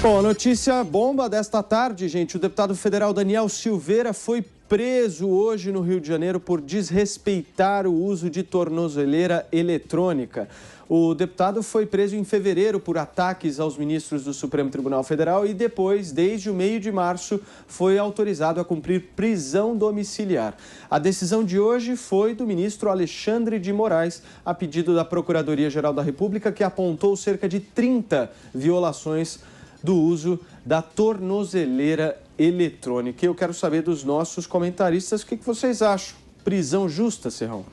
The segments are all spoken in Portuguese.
Bom, a notícia bomba desta tarde, gente. O deputado federal Daniel Silveira foi preso hoje no Rio de Janeiro por desrespeitar o uso de tornozeleira eletrônica. O deputado foi preso em fevereiro por ataques aos ministros do Supremo Tribunal Federal e depois, desde o meio de março, foi autorizado a cumprir prisão domiciliar. A decisão de hoje foi do ministro Alexandre de Moraes, a pedido da Procuradoria-Geral da República, que apontou cerca de 30 violações do uso da tornozeleira eletrônica. Eu quero saber dos nossos comentaristas o que vocês acham. Prisão justa, Serrão?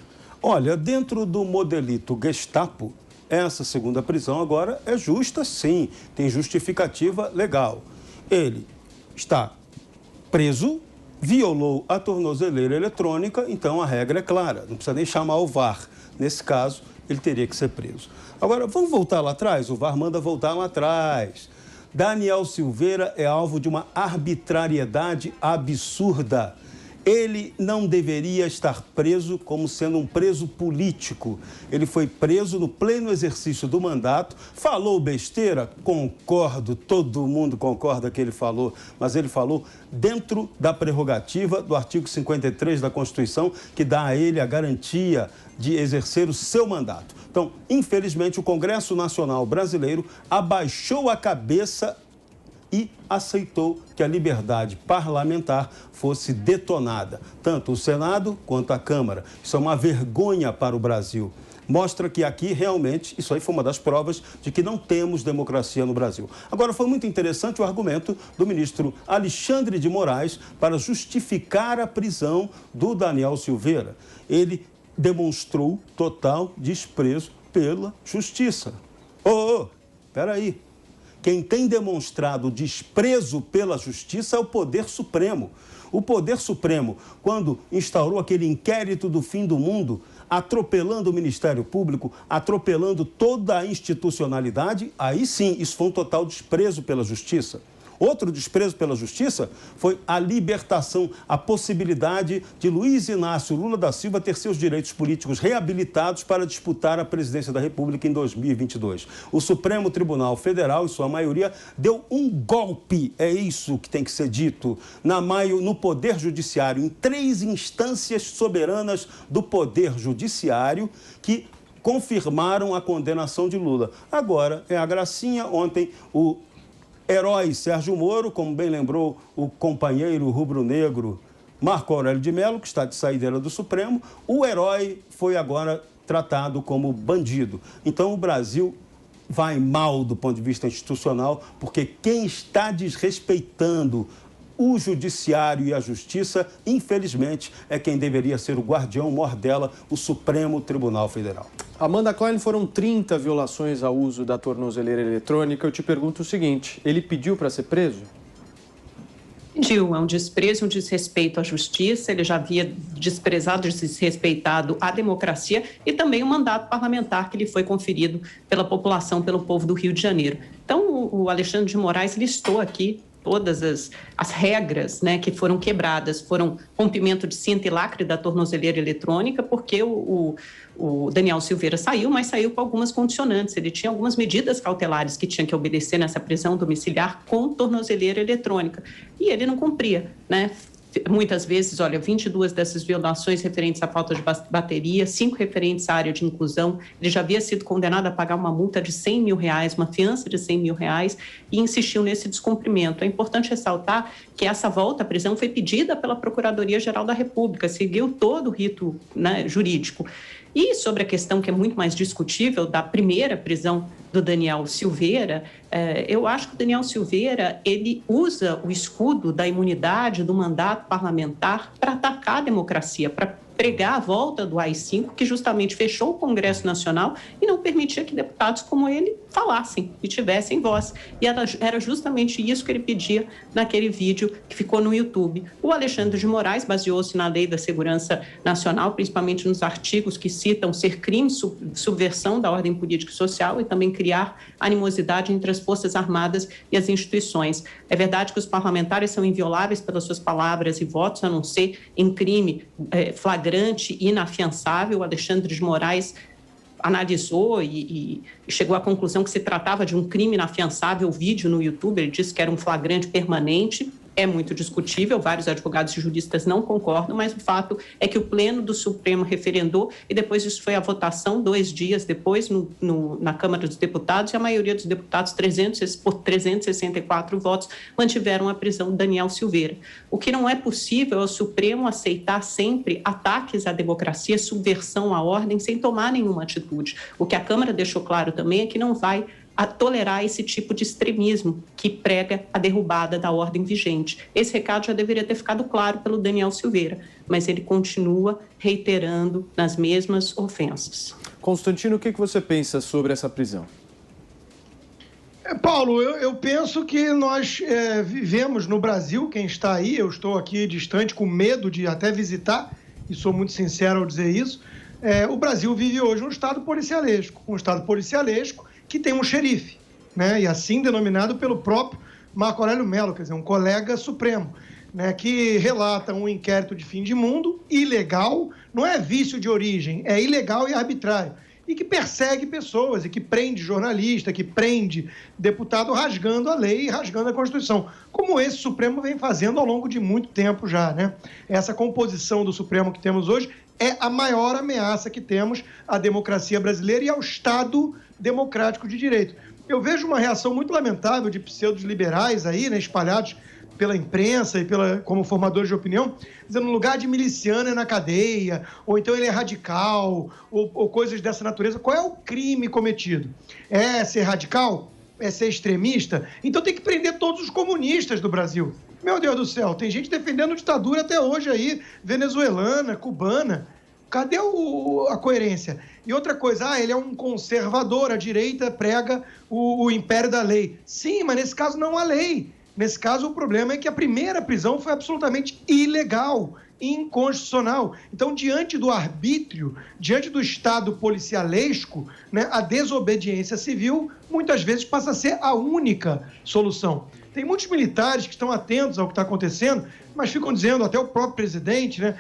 Olha, dentro do modelito Gestapo, essa segunda prisão agora é justa, sim. Tem justificativa legal. Ele está preso, violou a tornozeleira eletrônica, então a regra é clara. Não precisa nem chamar o VAR. Nesse caso, ele teria que ser preso. Agora, vamos voltar lá atrás? O VAR manda voltar lá atrás. Daniel Silveira é alvo de uma arbitrariedade absurda. Ele não deveria estar preso como sendo um preso político. Ele foi preso no pleno exercício do mandato. Falou besteira? Concordo, todo mundo concorda que ele falou, mas ele falou dentro da prerrogativa do artigo 53 da Constituição, que dá a ele a garantia de exercer o seu mandato. Então, infelizmente, o Congresso Nacional Brasileiro abaixou a cabeça e aceitou que a liberdade parlamentar fosse detonada, tanto o Senado quanto a Câmara. Isso é uma vergonha para o Brasil. Mostra que aqui, realmente, isso aí foi uma das provas de que não temos democracia no Brasil. Agora, foi muito interessante o argumento do ministro Alexandre de Moraes para justificar a prisão do Daniel Silveira. Ele demonstrou total desprezo pela justiça. Peraí. Quem tem demonstrado desprezo pela justiça é o Poder Supremo. O Poder Supremo, quando instaurou aquele inquérito do fim do mundo, atropelando o Ministério Público, atropelando toda a institucionalidade, aí sim, isso foi um total desprezo pela justiça. Outro desprezo pela justiça foi a libertação, a possibilidade de Luiz Inácio Lula da Silva ter seus direitos políticos reabilitados para disputar a presidência da República em 2022. O Supremo Tribunal Federal, em sua maioria, deu um golpe, é isso que tem que ser dito, no Poder Judiciário, em 3 instâncias soberanas do Poder Judiciário que confirmaram a condenação de Lula. Agora é a gracinha. Ontem o herói Sérgio Moro, como bem lembrou o companheiro rubro-negro Marco Aurélio de Mello, que está de saideira do Supremo, o herói foi agora tratado como bandido. Então o Brasil vai mal do ponto de vista institucional, porque quem está desrespeitando o judiciário e a justiça, infelizmente, é quem deveria ser o guardião mor dela, o Supremo Tribunal Federal. Amanda Klein, foram 30 violações ao uso da tornozeleira eletrônica. Eu te pergunto o seguinte, ele pediu para ser preso? Pediu, é um desprezo, um desrespeito à justiça, ele já havia desprezado, desrespeitado a democracia e também o mandato parlamentar que lhe foi conferido pela população, pelo povo do Rio de Janeiro. Então, o Alexandre de Moraes listou aqui todas as regras, né, que foram quebradas. Foram rompimento de cinto e lacre da tornozeleira eletrônica, porque o Daniel Silveira saiu, mas saiu com algumas condicionantes. Ele tinha algumas medidas cautelares que tinha que obedecer nessa prisão domiciliar com tornozeleira eletrônica. E ele não cumpria, né? Muitas vezes, olha, 22 dessas violações referentes à falta de bateria, 5 referentes à área de inclusão. Ele já havia sido condenado a pagar uma multa de R$100 mil, uma fiança de R$100 mil, e insistiu nesse descumprimento. É importante ressaltar que essa volta à prisão foi pedida pela Procuradoria-Geral da República, seguiu todo o rito, né, jurídico. E sobre a questão que é muito mais discutível da primeira prisão do Daniel Silveira, eu acho que o Daniel Silveira, ele usa o escudo da imunidade do mandato parlamentar para atacar a democracia, para pregar a volta do AI-5, que justamente fechou o Congresso Nacional e não permitia que deputados como ele falassem e tivessem voz. E era justamente isso que ele pedia naquele vídeo que ficou no YouTube. O Alexandre de Moraes baseou-se na Lei da Segurança Nacional, principalmente nos artigos que citam ser crime subversão da ordem política e social e também criar animosidade entre as Forças Armadas e as instituições. É verdade que os parlamentares são invioláveis pelas suas palavras e votos, a não ser em crime flagrante e inafiançável. O Alexandre de Moraes analisou e chegou à conclusão que se tratava de um crime inafiançável. O vídeo no YouTube, ele disse que era um flagrante permanente. É muito discutível, vários advogados e juristas não concordam, mas o fato é que o Pleno do Supremo referendou e depois isso foi à votação 2 dias depois na Câmara dos Deputados, e a maioria dos deputados, por 364 votos, mantiveram a prisão de Daniel Silveira. O que não é possível é o Supremo aceitar sempre ataques à democracia, subversão à ordem, sem tomar nenhuma atitude. O que a Câmara deixou claro também é que não vai tolerar esse tipo de extremismo que prega a derrubada da ordem vigente. Esse recado já deveria ter ficado claro pelo Daniel Silveira, mas ele continua reiterando nas mesmas ofensas. Constantino, o que você pensa sobre essa prisão? Paulo, eu penso que nós vivemos no Brasil, quem está aí, eu estou aqui distante, com medo de até visitar, e sou muito sincero ao dizer isso, o Brasil vive hoje um estado policialesco, que tem um xerife, né? E assim denominado pelo próprio Marco Aurélio Mello, quer dizer, um colega supremo, né? Que relata um inquérito de fim de mundo ilegal, não é vício de origem, é ilegal e arbitrário, e que persegue pessoas, e que prende jornalista, que prende deputado rasgando a lei e rasgando a Constituição, como esse Supremo vem fazendo ao longo de muito tempo já, né? Essa composição do Supremo que temos hoje é a maior ameaça que temos à democracia brasileira e ao Estado democrático de direito. Eu vejo uma reação muito lamentável de pseudos liberais aí, né, espalhados pela imprensa e como formadores de opinião, dizendo no lugar de miliciano é na cadeia, ou então ele é radical, ou coisas dessa natureza. Qual é o crime cometido? É ser radical? É ser extremista? Então tem que prender todos os comunistas do Brasil. Meu Deus do céu, tem gente defendendo ditadura até hoje aí, venezuelana, cubana. Cadê a coerência? E outra coisa, ele é um conservador, a direita prega o império da lei. Sim, mas nesse caso não há lei. Nesse caso o problema é que a primeira prisão foi absolutamente ilegal, inconstitucional. Então, diante do arbítrio, diante do Estado policialesco, né, a desobediência civil muitas vezes passa a ser a única solução. Tem muitos militares que estão atentos ao que está acontecendo, mas ficam dizendo, até o próprio presidente, né?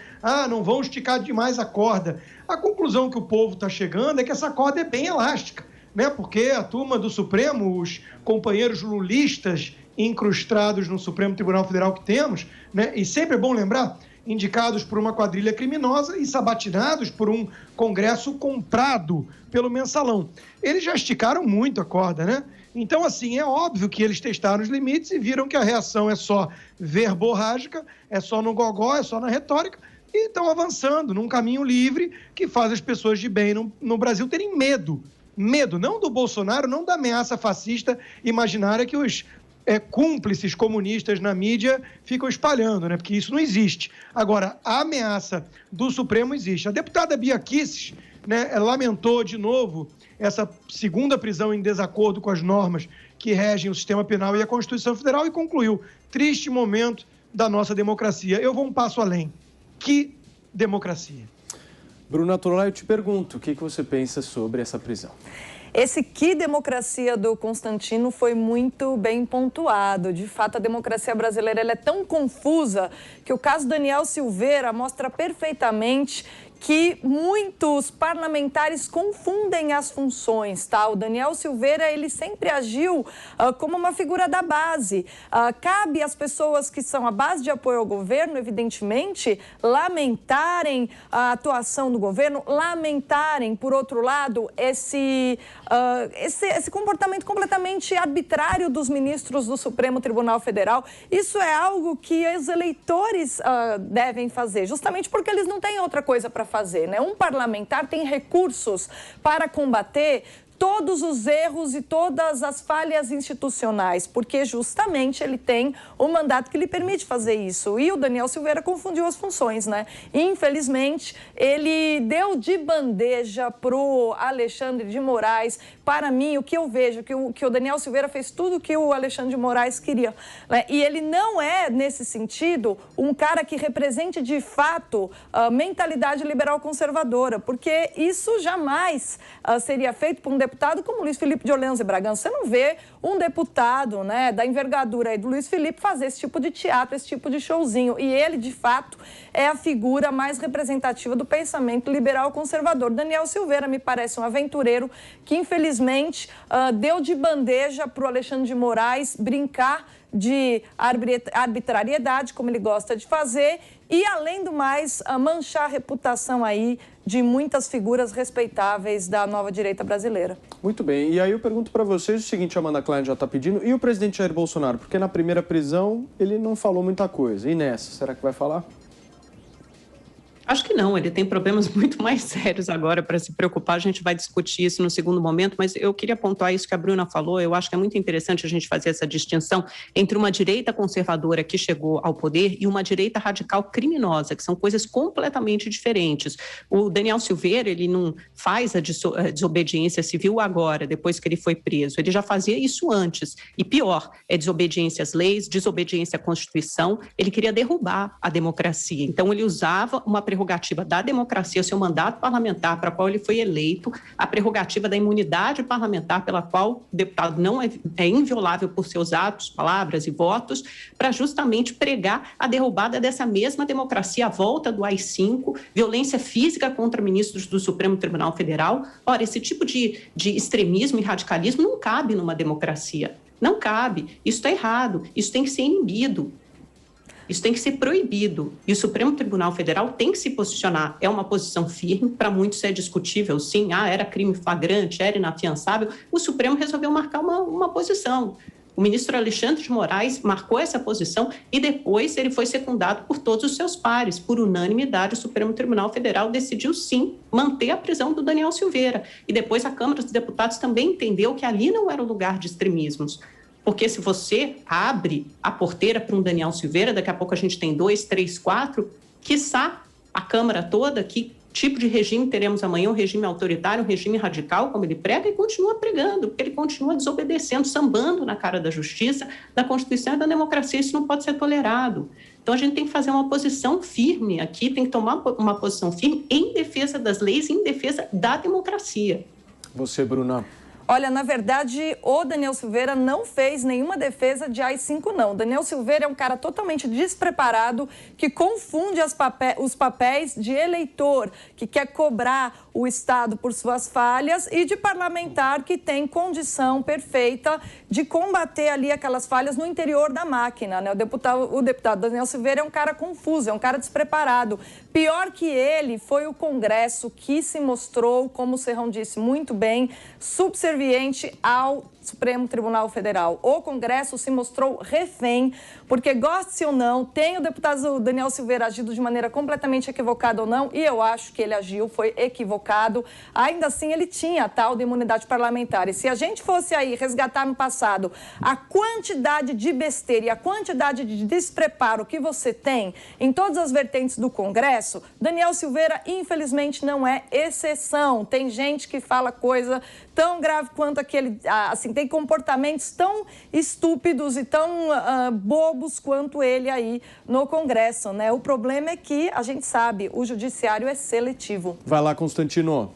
Não vão esticar demais a corda. A conclusão que o povo está chegando é que essa corda é bem elástica, né? Porque a turma do Supremo, os companheiros lulistas incrustados no Supremo Tribunal Federal que temos, né? E sempre é bom lembrar, indicados por uma quadrilha criminosa e sabatinados por um Congresso comprado pelo mensalão. Eles já esticaram muito a corda, né? Então, assim, é óbvio que eles testaram os limites e viram que a reação é só verborrágica, é só no gogó, é só na retórica, e estão avançando num caminho livre que faz as pessoas de bem no Brasil terem medo. Medo, não do Bolsonaro, não da ameaça fascista imaginária que os cúmplices comunistas na mídia ficam espalhando, né? Porque isso não existe. Agora, a ameaça do Supremo existe. A deputada Bia Kicis, né, lamentou de novo essa segunda prisão em desacordo com as normas que regem o sistema penal e a Constituição Federal e concluiu: triste momento da nossa democracia. Eu vou um passo além. Que democracia? Bruna Torolai, eu te pergunto, o que você pensa sobre essa prisão? Esse que democracia do Constantino foi muito bem pontuado. De fato, a democracia brasileira ela é tão confusa que o caso Daniel Silveira mostra perfeitamente que muitos parlamentares confundem as funções, tá? O Daniel Silveira, ele sempre agiu como uma figura da base. Cabe às pessoas que são a base de apoio ao governo, evidentemente, lamentarem a atuação do governo, lamentarem, por outro lado, esse comportamento completamente arbitrário dos ministros do Supremo Tribunal Federal. Isso é algo que os eleitores devem fazer, justamente porque eles não têm outra coisa para fazer, né? Um parlamentar tem recursos para combater todos os erros e todas as falhas institucionais, porque justamente ele tem o mandato que lhe permite fazer isso. E o Daniel Silveira confundiu as funções, né? Infelizmente, ele deu de bandeja para o Alexandre de Moraes. Para mim, o que eu vejo, que o Daniel Silveira fez tudo o que o Alexandre de Moraes queria, né? E ele não é, nesse sentido, um cara que represente de fato a mentalidade liberal conservadora, porque isso jamais seria feito por um deputado deputado como Luiz Felipe de Orleans e Bragança. Você não vê um deputado, né, da envergadura aí do Luiz Felipe fazer esse tipo de teatro, esse tipo de showzinho. E ele, de fato, é a figura mais representativa do pensamento liberal conservador. Daniel Silveira me parece um aventureiro que, infelizmente, deu de bandeja para o Alexandre de Moraes brincar de arbitrariedade, como ele gosta de fazer, e, além do mais, manchar a reputação aí de muitas figuras respeitáveis da nova direita brasileira. Muito bem. E aí eu pergunto para vocês o seguinte, a Amanda Klein já está pedindo, e o presidente Jair Bolsonaro? Porque na primeira prisão ele não falou muita coisa. E nessa, será que vai falar? Acho que não, ele tem problemas muito mais sérios agora para se preocupar, a gente vai discutir isso no segundo momento, mas eu queria pontuar isso que a Bruna falou, eu acho que é muito interessante a gente fazer essa distinção entre uma direita conservadora que chegou ao poder e uma direita radical criminosa, que são coisas completamente diferentes. O Daniel Silveira, ele não faz a desobediência civil agora, depois que ele foi preso, ele já fazia isso antes, e pior, é desobediência às leis, desobediência à Constituição, ele queria derrubar a democracia, então ele usava uma prerrogativa da democracia, o seu mandato parlamentar para o qual ele foi eleito, a prerrogativa da imunidade parlamentar pela qual o deputado não é inviolável por seus atos, palavras e votos, para justamente pregar a derrubada dessa mesma democracia, a volta do AI-5, violência física contra ministros do Supremo Tribunal Federal. Ora, esse tipo de extremismo e radicalismo não cabe numa democracia, não cabe, isso está errado, isso tem que ser inibido. Isso tem que ser proibido e o Supremo Tribunal Federal tem que se posicionar. É uma posição firme, para muitos é discutível, sim, era crime flagrante, era inafiançável. O Supremo resolveu marcar uma posição. O ministro Alexandre de Moraes marcou essa posição e depois ele foi secundado por todos os seus pares. Por unanimidade, o Supremo Tribunal Federal decidiu, sim, manter a prisão do Daniel Silveira. E depois a Câmara dos Deputados também entendeu que ali não era o lugar de extremismos. Porque se você abre a porteira para um Daniel Silveira, daqui a pouco a gente tem 2, 3, 4, quiçá a Câmara toda, que tipo de regime teremos amanhã, um regime autoritário, um regime radical, como ele prega, e continua pregando, porque ele continua desobedecendo, sambando na cara da justiça, da Constituição e da democracia. Isso não pode ser tolerado. Então a gente tem que fazer uma posição firme aqui, tem que tomar uma posição firme em defesa das leis, em defesa da democracia. Você, Bruna. Olha, na verdade, o Daniel Silveira não fez nenhuma defesa de AI-5, não. Daniel Silveira é um cara totalmente despreparado, que confunde os papéis de eleitor, que quer cobrar o Estado por suas falhas, e de parlamentar que tem condição perfeita de combater ali aquelas falhas no interior da máquina, né? O deputado Daniel Silveira é um cara confuso, é um cara despreparado. Pior que ele foi o Congresso, que se mostrou, como o Serrão disse muito bem, subserviente ao Supremo Tribunal Federal. O Congresso se mostrou refém, porque, goste ou não, tem o deputado Daniel Silveira agido de maneira completamente equivocada ou não, e eu acho que ele agiu, foi equivocado. Ainda assim, ele tinha a tal de imunidade parlamentar. E se a gente fosse aí resgatar no passado a quantidade de besteira e a quantidade de despreparo que você tem em todas as vertentes do Congresso, Daniel Silveira, infelizmente, não é exceção. Tem gente que fala coisa tão grave quanto aquele, assim, tem comportamentos tão estúpidos e tão bobos quanto ele aí no Congresso, né? O problema é que, a gente sabe, o judiciário é seletivo. Vai lá, Constantino.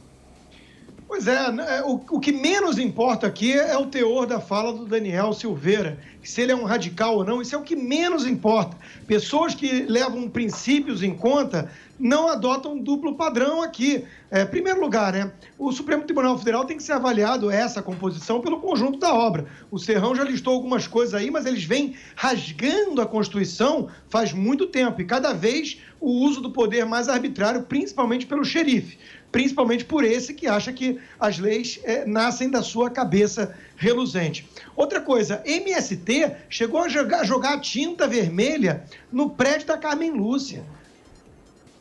Pois é, o que menos importa aqui é o teor da fala do Daniel Silveira. Se ele é um radical ou não, isso é o que menos importa. Pessoas que levam princípios em conta não adotam um duplo padrão aqui. Em primeiro lugar, né, o Supremo Tribunal Federal tem que ser avaliado essa composição pelo conjunto da obra. O Serrão já listou algumas coisas aí, mas eles vêm rasgando a Constituição faz muito tempo. E cada vez o uso do poder mais arbitrário, principalmente pelo xerife. Principalmente por esse que acha que as leis nascem da sua cabeça reluzente. Outra coisa, MST chegou a jogar tinta vermelha no prédio da Carmen Lúcia.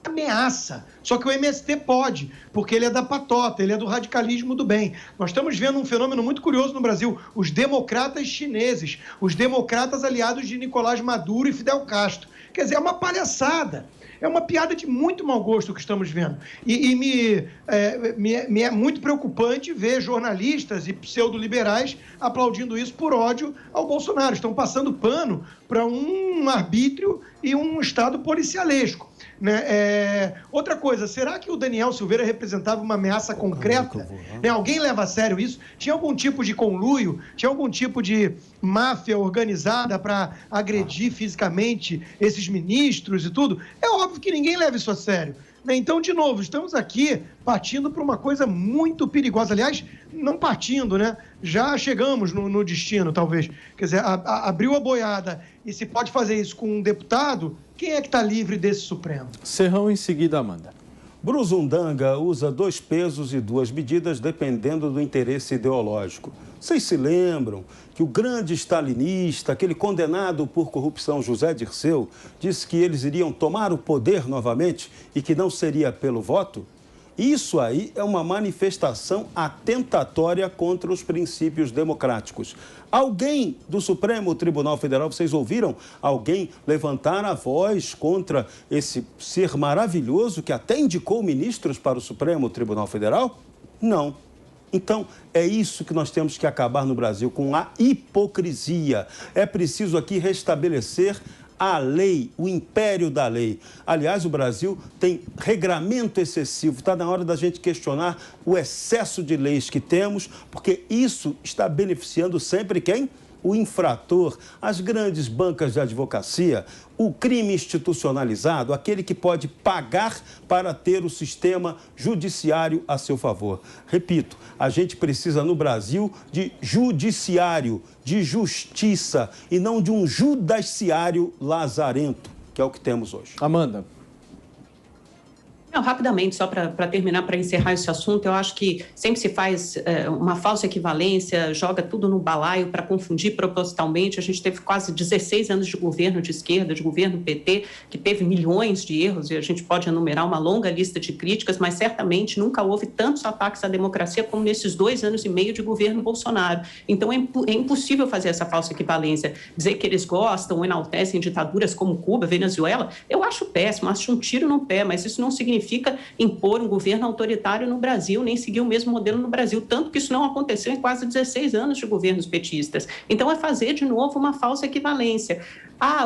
Ameaça. Só que o MST pode, porque ele é da patota, ele é do radicalismo do bem. Nós estamos vendo um fenômeno muito curioso no Brasil, os democratas chineses, os democratas aliados de Nicolás Maduro e Fidel Castro. Quer dizer, é uma palhaçada. É uma piada de muito mau gosto que estamos vendo. E me é muito preocupante ver jornalistas e pseudo-liberais aplaudindo isso por ódio ao Bolsonaro. Estão passando pano para um arbítrio e um Estado policialesco. Né? Outra coisa, será que o Daniel Silveira representava uma ameaça concreta? Né? Alguém leva a sério isso? Tinha algum tipo de conluio? Tinha algum tipo de máfia organizada para agredir fisicamente esses ministros e tudo? É óbvio que ninguém leva isso a sério. Né? Então, de novo, estamos aqui partindo para uma coisa muito perigosa. Aliás, não partindo, né? Já chegamos no destino, talvez. Quer dizer, abriu a boiada e se pode fazer isso com um deputado, quem é que está livre desse Supremo? Serrão, em seguida, Amanda. Bruzundanga usa 2 pesos e 2 medidas dependendo do interesse ideológico. Vocês se lembram que o grande stalinista, aquele condenado por corrupção José Dirceu, disse que eles iriam tomar o poder novamente e que não seria pelo voto? Isso aí é uma manifestação atentatória contra os princípios democráticos. Alguém do Supremo Tribunal Federal, vocês ouviram alguém levantar a voz contra esse ser maravilhoso que até indicou ministros para o Supremo Tribunal Federal? Não. Então, é isso que nós temos que acabar no Brasil, com a hipocrisia. É preciso aqui restabelecer a lei, o império da lei. Aliás, o Brasil tem regramento excessivo. Está na hora da gente questionar o excesso de leis que temos, porque isso está beneficiando sempre quem? O infrator, as grandes bancas de advocacia, o crime institucionalizado, aquele que pode pagar para ter o sistema judiciário a seu favor. Repito, a gente precisa no Brasil de judiciário, de justiça e não de um judaiciário lazarento, que é o que temos hoje. Amanda. Não, rapidamente, só para terminar, para encerrar esse assunto, eu acho que sempre se faz uma falsa equivalência, joga tudo no balaio para confundir propositalmente. A gente teve quase 16 anos de governo de esquerda, de governo PT, que teve milhões de erros, e a gente pode enumerar uma longa lista de críticas, mas certamente nunca houve tantos ataques à democracia como nesses 2 anos e meio de governo Bolsonaro. Então, é impossível fazer essa falsa equivalência. Dizer que eles gostam ou enaltecem ditaduras como Cuba, Venezuela, eu acho péssimo, acho um tiro no pé, mas isso não significa impor um governo autoritário no Brasil, nem seguir o mesmo modelo no Brasil, tanto que isso não aconteceu em quase 16 anos de governos petistas. Então, é fazer de novo uma falsa equivalência.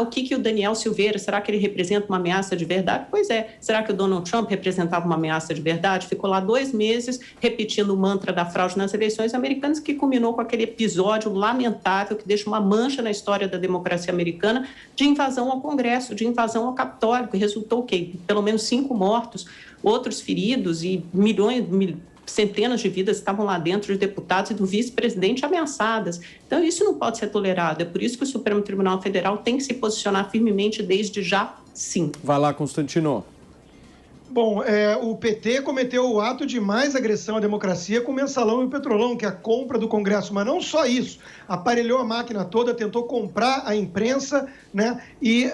O que o Daniel Silveira, será que ele representa uma ameaça de verdade? Pois é. Será que o Donald Trump representava uma ameaça de verdade? Ficou lá 2 meses repetindo o mantra da fraude nas eleições americanas, que culminou com aquele episódio lamentável que deixa uma mancha na história da democracia americana de invasão ao Congresso, de invasão ao Capitólio, que resultou o quê? Pelo menos 5 mortos, outros feridos e centenas de vidas estavam lá dentro, de deputados e do vice-presidente ameaçadas. Então, isso não pode ser tolerado. É por isso que o Supremo Tribunal Federal tem que se posicionar firmemente desde já, sim. Vai lá, Constantino. Bom, o PT cometeu o ato de mais agressão à democracia com o Mensalão e o Petrolão, que é a compra do Congresso. Mas não só isso, aparelhou a máquina toda, tentou comprar a imprensa, né? E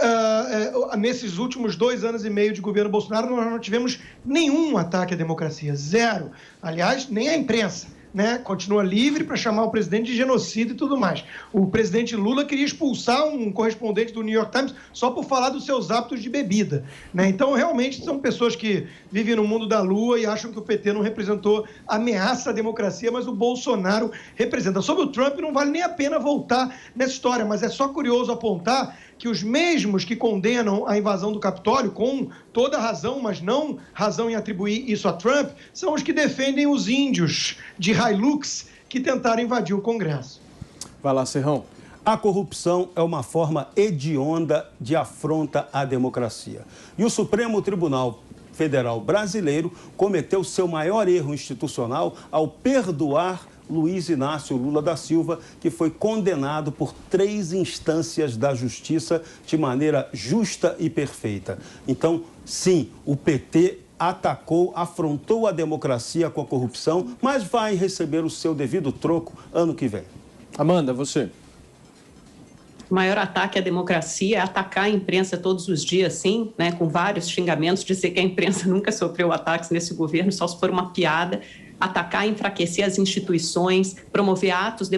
nesses últimos 2 anos e meio de governo Bolsonaro, nós não tivemos nenhum ataque à democracia, 0. Aliás, nem a imprensa. Né, continua livre para chamar o presidente de genocida e tudo mais. O presidente Lula queria expulsar um correspondente do New York Times só por falar dos seus hábitos de bebida. Né? Então, realmente, são pessoas que vivem no mundo da lua e acham que o PT não representou ameaça à democracia, mas o Bolsonaro representa. Sobre o Trump, não vale nem a pena voltar nessa história, mas é só curioso apontar que os mesmos que condenam a invasão do Capitólio, com toda razão, mas não razão em atribuir isso a Trump, são os que defendem os índios de Hilux que tentaram invadir o Congresso. Vai lá, Serrão. A corrupção é uma forma hedionda de afronta à democracia. E o Supremo Tribunal Federal brasileiro cometeu seu maior erro institucional ao perdoar Luiz Inácio Lula da Silva, que foi condenado por 3 instâncias da justiça de maneira justa e perfeita. Então, sim, o PT atacou, afrontou a democracia com a corrupção, mas vai receber o seu devido troco ano que vem. Amanda, você. O maior ataque à democracia é atacar a imprensa todos os dias, sim, né, com vários xingamentos, dizer que a imprensa nunca sofreu ataques nesse governo, só se for uma piada. atacar e enfraquecer as instituições, promover atos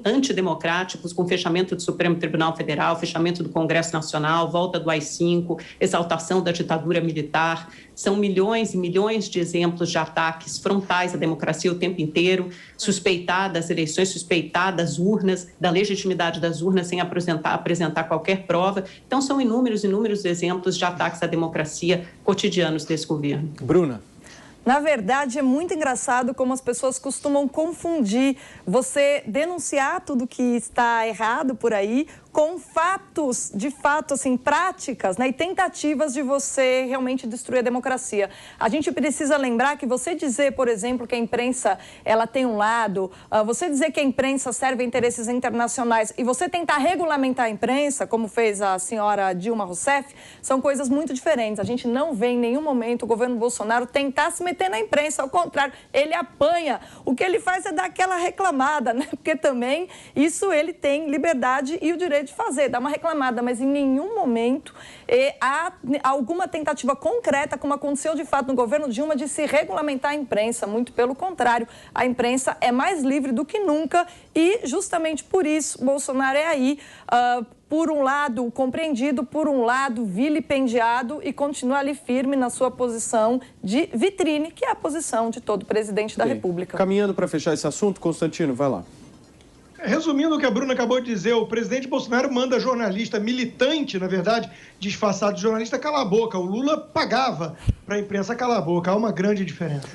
antidemocráticos, com fechamento do Supremo Tribunal Federal, fechamento do Congresso Nacional, volta do AI-5, exaltação da ditadura militar. São milhões e milhões de exemplos de ataques frontais à democracia o tempo inteiro, suspeitar das eleições, suspeitar das urnas, da legitimidade das urnas sem apresentar qualquer prova. Então, são inúmeros exemplos de ataques à democracia cotidianos desse governo. Bruna. Na verdade, é muito engraçado como as pessoas costumam confundir você denunciar tudo que está errado por aí com fatos, de fato, assim, práticas, né, e tentativas de você realmente destruir a democracia. A gente precisa lembrar que você dizer, por exemplo, que a imprensa ela tem um lado, você dizer que a imprensa serve a interesses internacionais e você tentar regulamentar a imprensa, como fez a senhora Dilma Rousseff, são coisas muito diferentes. A gente não vê em nenhum momento o governo Bolsonaro tentar se meter na imprensa, ao contrário, ele apanha. O que ele faz é dar aquela reclamada, né? Porque também isso ele tem liberdade e o direito de fazer, dar uma reclamada, mas em nenhum momento há alguma tentativa concreta, como aconteceu de fato no governo Dilma, de se regulamentar a imprensa. Muito pelo contrário, a imprensa é mais livre do que nunca e justamente por isso Bolsonaro é aí, por um lado compreendido, por um lado vilipendiado e continua ali firme na sua posição de vitrine, que é a posição de todo presidente da República. Caminhando para fechar esse assunto, Constantino, vai lá. Resumindo o que a Bruna acabou de dizer, o presidente Bolsonaro manda jornalista militante, na verdade, disfarçado de jornalista, calar a boca. O Lula pagava para a imprensa calar a boca. Há uma grande diferença.